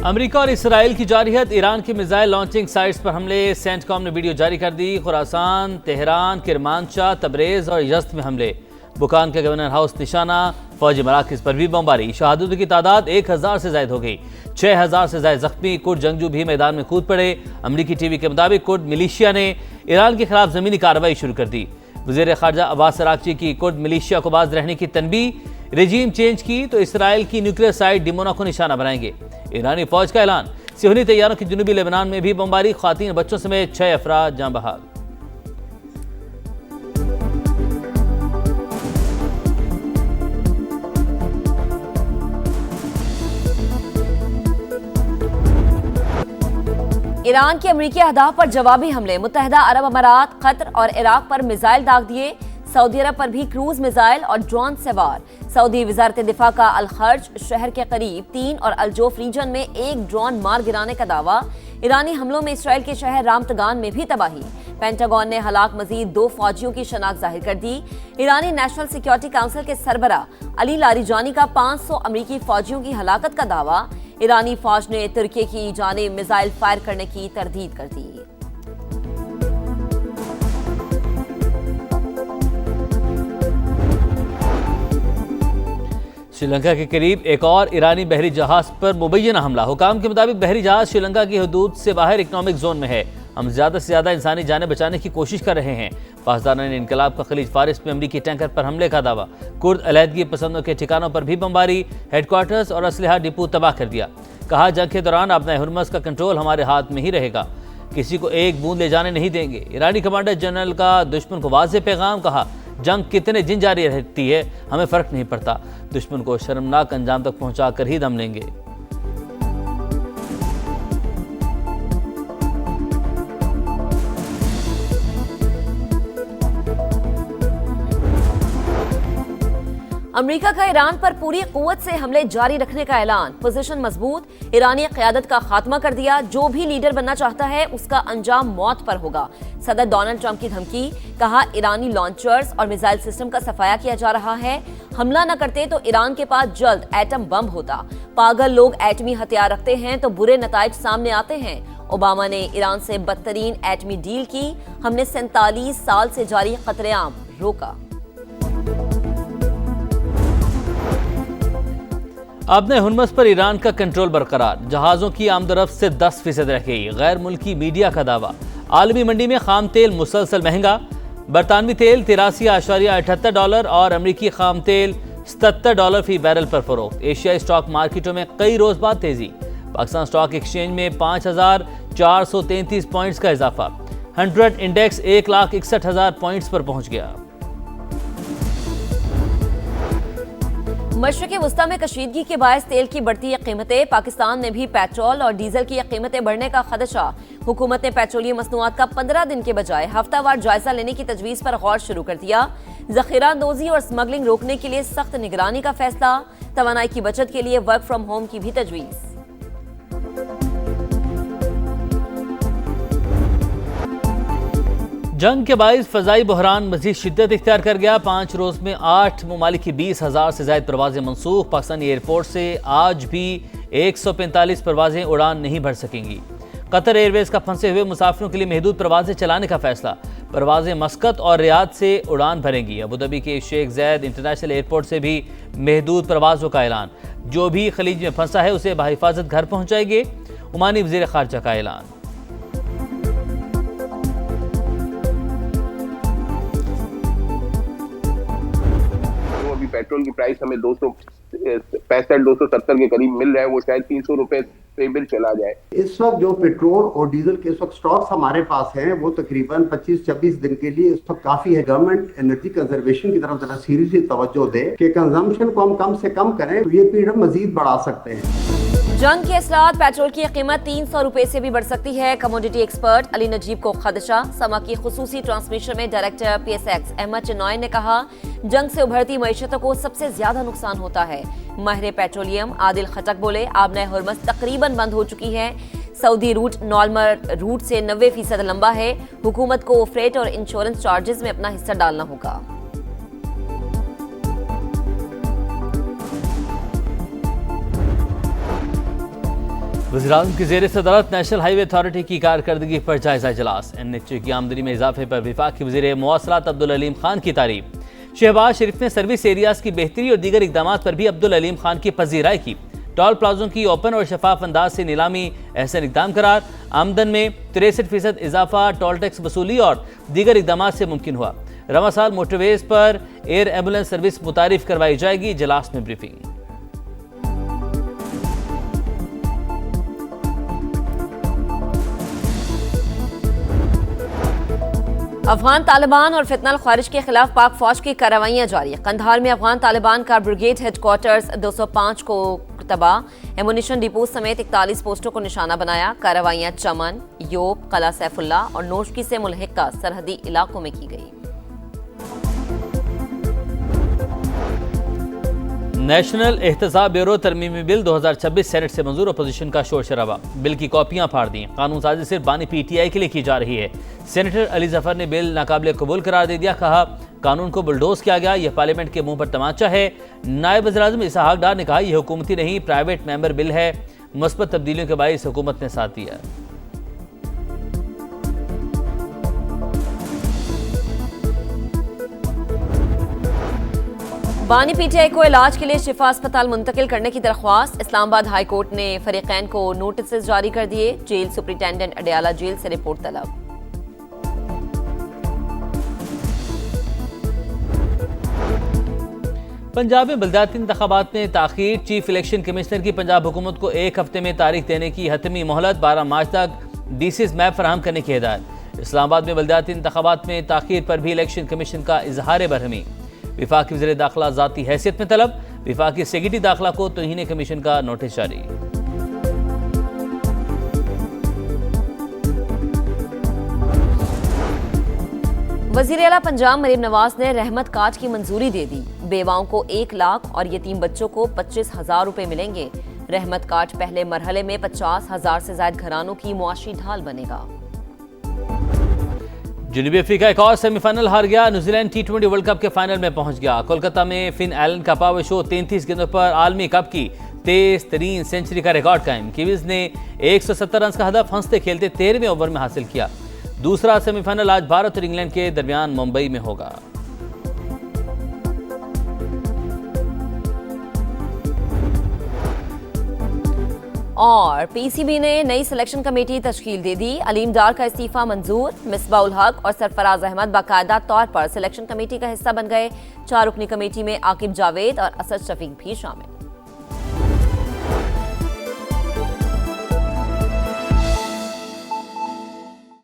America और Israel की जारहियत, Iran की मिसाइल लॉन्चिंग साइट्स पर हमले। सेंटकॉम ने वीडियो जारी कर दी। खुरासान, तेहरान, किरमानशाह, तबरेज और यज़्द में हमले। बुकान के गवर्नर हाउस निशाना, फौजी मराकज़ पर भी बमबारी। शहादतों की तादाद 1000 से ज़ायद हो गई। 6000 से ज़ायद जख्मी। कुर्द जंगजू भी मैदान में कूद पड़े। अमरीकी टीवी के मुताबिक कुर्द मिलिशिया ने ईरान के खिलाफ ज़मीनी कार्रवाई शुरू कर दी। वज़ीर ख़ारजा अब्बास अराग़ची की कुर्द मिलिशिया को बाज रहने की तनबीह। रेजीम चेंज की तो इसराइल की न्यूक्लियर साइट डिमोना को निशाना बनाएंगे। ईरानी फौज का ऐलान। सियोनी तैयारों की जनूबी लेबनान में भी बमबारी। ख़वातीन बच्चों समेत 6 अफराद जाँ बहक। ईरान के अमरीकी अहदाफ पर जवाबी हमले। मुत्तहिदा अरब अमारात, कतर और इराक पर मिसाइल दाग दिए। सऊदी अरब पर भी क्रूज मिसाइल और ड्रोन से वार। सऊदी वजारत दिफा का अल-खर्ज शहर के करीब 3 और अल-जोफ रीजन में 1 ड्रोन मार गिराने का दावा। ईरानी हमलों में इसराइल के शहर रामतगान में भी तबाही। पेंटागन ने हलाक मजीद 2 फौजियों की शनाख्त जाहिर कर दी। ईरानी नेशनल सिक्योरिटी काउंसिल के सरबरा अली लारीजानी का 500 अमरीकी फौजियों की हलाकत का दावा। ईरानी फौज ने तुर्की की जानिब मिसाइल फायर करने की तरदीद कर दी। श्रीलंका के करीब एक और ईरानी बहरी जहाज पर मुबैना हमला। हुकाम के मुताबिक बहरी जहाज श्रीलंका की हदूद से बाहर इकनॉमिक जोन में है। हम ज़्यादा से ज़्यादा इंसानी जानें बचाने की कोशिश कर रहे हैं। पासदारान इनकलाब का खलीज फारिस में अमरीकी टैंकर पर हमले का दावा। कुर्द अलहदगी पसंदों के ठिकानों पर भी बमबारी। हेडक्वार्टर्स और असलहा डिपो तबाह कर दिया। कहा, जंग के दौरान अपना हुर्मस का कंट्रोल हमारे हाथ में ही रहेगा। किसी को एक बूंद ले जाने नहीं देंगे। ईरानी कमांडर जनरल का दुश्मन को वाज़ेह पैगाम। कहा, जंग कितने दिन जारी रहती है हमें फ़र्क नहीं पड़ता। दुश्मन को शर्मनाक अंजाम तक पहुंचा कर ही दम लेंगे। अमेरिका का ईरान पर पूरी कुव्वत से हमले जारी रखने का ऐलान। पोजीशन मजबूत। ईरानी क़यादत का खात्मा कर दिया। जो भी लीडर बनना चाहता है उसका अंजाम मौत पर होगा। सदर डोनाल्ड ट्रंप की धमकी। कहा, ईरानी लॉन्चर्स और मिसाइल सिस्टम का सफाया किया जा रहा है। हमला न करते तो ईरान के पास जल्द एटम बम होता। पागल लोग एटमी हथियार रखते हैं तो बुरे नताइज सामने आते हैं। ओबामा ने ईरान से बदतरीन एटमी डील की। हमने 47 साल से जारी कत्लेआम रोका। अपने हुर्मस पर ईरान का कंट्रोल बरकरार। जहाज़ों की आमदरफ्त से 10% रह गई। गैर मुल्की मीडिया का दावा। आलमी मंडी में खाम तेल मुसलसल महंगा। बरतानवी तेल $83.78 और अमरीकी खाम तेल $77 फी बैरल पर फरोख्त। एशियाई स्टॉक मार्केटों में कई रोज बाद तेजी। पाकिस्तान स्टॉक एक्सचेंज में 5433 पॉइंट्स का इजाफा। 100 इंडेक्स 1,61,000 पॉइंट्स पर पहुंच गया। मशरिक़ वस्ता में कशीदगी के बायस तेल की बढ़ती कीमतें। पाकिस्तान में भी पेट्रोल और डीजल की कीमतें बढ़ने का खदशा। हुकूमत ने पेट्रोलियम मसनूआत का 15 दिन के बजाय हफ्तावार जायजा लेने की तजवीज़ पर गौर शुरू कर दिया। ज़ख़ीरा अंदोज़ी और स्मगलिंग रोकने के लिए सख्त निगरानी का फैसला। तवानाई की बचत के लिए वर्क फ्राम होम की भी तजवीज़। जंग के बाइस फ़ज़ाई बहरान मज़ीद शिद्दत इख्तियार कर गया। 5 रोज़ में 8 ममालिक की 20,000 से ज़ायद परवाज़ें मनसूख। पाकिस्तानी एयरपोर्ट से आज भी 145 परवाज़ें उड़ान नहीं भर सकेंगी। कतर एयरवेज़ का फंसे हुए मुसाफिरों के लिए महदूद परवाज़ें चलाने का फैसला। परवाज़ें मस्कत और रियाद से उड़ान भरेंगी। अबूधाबी के शेख ज़ायद इंटरनेशनल एयरपोर्ट से भी महदूद परवाज़ों का ऐलान। जो भी खलीज में फंसा है उसे बहिफाजत घर पहुँचाएंगे। ओमानी वज़ीर ख़ारजा का ऐलान। पेट्रोल की प्राइस हमें 265-270 के करीब मिल रहा है, वो शायद 300 रुपए पे बिल चला जाए। इस वक्त जो पेट्रोल और डीजल के इस वक्त स्टॉक्स हमारे पास हैं वो तकरीबन 25-26 दिन के लिए इस वक्त काफी है। गवर्नमेंट एनर्जी कंजर्वेशन की तरफ जरा सीरियसली तवज्जो दे कि कंजम्पशन को हम कम से कम करें तो ये पीरियड मजीद बढ़ा सकते हैं। जंग के असरात। पेट्रोल की कीमत 300 रुपए से भी बढ़ सकती है। कमोडिटी एक्सपर्ट अली नजीब को खदशा। समा की खुसूसी ट्रांसमिशन में डायरेक्टर PSX अहमद चिनॉय ने कहा, जंग से उभरती मईशतों को सबसे ज्यादा नुकसान होता है। माहिर पेट्रोलियम आदिल खटक बोले, आबने हुर्मस तकरीबन बंद हो चुकी है। सऊदी रूट नॉर्मल रूट से 90% लंबा है। हुकूमत को फ्रेट और इंश्योरेंस चार्जेस में अपना हिस्सा डालना होगा। वज़ीर-ए-आज़म की ज़ेर सदारत नेशनल हाईवे अथॉरिटी की कारकर्दगी पर जायजा इजलास। NHA की आमदनी में इजाफे पर वफाकी वज़ीर मवासलात अब्दुल अलीम खान की तारीफ। शहबाज शरीफ ने सर्विस एरियाज की बेहतरी और दीगर इकदाम पर भी अब्दुल अलीम खान की पजीराई की। टोल प्लाजों की ओपन और शफाफ अंदाज से नीलामी एहसन इकदाम करार। आमदन में 63% इजाफा टोल टैक्स वसूली और दीगर इकदाम से मुमकिन हुआ। रवा साल मोटरवेज पर एयर एम्बुलेंस सर्विस मुतारिफ करवाई जाएगी। इजलास में ब्रीफिंग। अफगान तालिबान और फितनल ख्वारिज के खिलाफ पाक फौज की कार्रवाइयां जारी। कंधार में अफगान तालिबान का ब्रिगेड हेडक्वार्टर्स 205 को तबाह। एमुनिशन डिपो समेत 41 पोस्टों को निशाना बनाया। कार्रवाइयां चमन, योब, कला सैफुल्ला और नोशकी से मुल्हिका सरहदी इलाकों में की गई। नेशनल एहतसाब ब्यूरो तरमीमी बिल 2026 सेनेट से मंजूर। अपोजिशन का शोर शराबा। बिल की कॉपियां फाड़ दी। कानून साजी सिर्फ बानी PTI के लिए की जा रही है। सेनेटर अली जफर ने बिल नाकाबिल कबूल करार दे दिया। कहा कानून को बुलडोज किया गया, यह पार्लियामेंट के मुंह पर तमाचा है। नायब वज़ीर-ए-आज़म इसहाक डार ने कहा यह हुकूमती नहीं प्राइवेट मेंबर बिल है। मुस्बत तब्दीलियों के बायस हुकूमत ने साथ दिया। बानी PTI को इलाज के लिए शिफा अस्पताल मुंतकिल करने की दरख्वास्त। इस्लामाबाद हाई कोर्ट ने फरीकैन को नोटिस जारी कर दिए। जेल सुपरिटेंडेंट अडयाला जेल से रिपोर्ट तलब। पंजाब में बलदियाती इंतखाबात में ताखीर। चीफ इलेक्शन कमिश्नर की पंजाब हुकूमत को 1 हफ्ते में तारीख देने की हतमी मोहलत। 12 मार्च तक DCs मैप फराहम करने की हिदायत। इस्लामाबाद में बलदियाती इंतखाबात में ताखीर पर भी इलेक्शन कमीशन का इजहार बरहमी। विफाकी वज़ीर दाखिला ज़ाती हैसियत में तलब। विफाकी सेक्रेटरी दाखिला को तौहीन कमीशन का नोटिस जारी। वज़ीर आला पंजाब मरीम नवाज ने रहमत कार्ड की मंजूरी दे दी। बेवाओं को 1 लाख और यतीम बच्चों को 25,000 रुपए मिलेंगे। रहमत कार्ड पहले मरहले में 50,000 से ज्यादा घरानों की मुआशी ढाल बनेगा। जनूबी अफ्रीका एक और सेमीफाइनल हार गया। न्यूजीलैंड T20 वर्ल्ड कप के फाइनल में पहुंच गया। कोलकाता में फिन एलन का पावर शो 33 गेंदों पर आलमी कप की तेज तरीन सेंचुरी का रिकॉर्ड कायम। कीवीज ने 170 रन का हदफ हंसते खेलते 13वें ओवर में हासिल किया। दूसरा सेमीफाइनल आज भारत और इंग्लैंड के दरमियान मुंबई में होगा। और PCB ने नई सिलेक्शन कमेटी तश्कील दे दी। अलीम डार का इस्तीफा मंजूर। मिसबा उल हक और सरफराज अहमद बाकायदा तौर पर सिलेक्शन कमेटी का हिस्सा बन गए। 4 रुकनी कमेटी में आकिब जावेद और असद शफीक भी शामिल।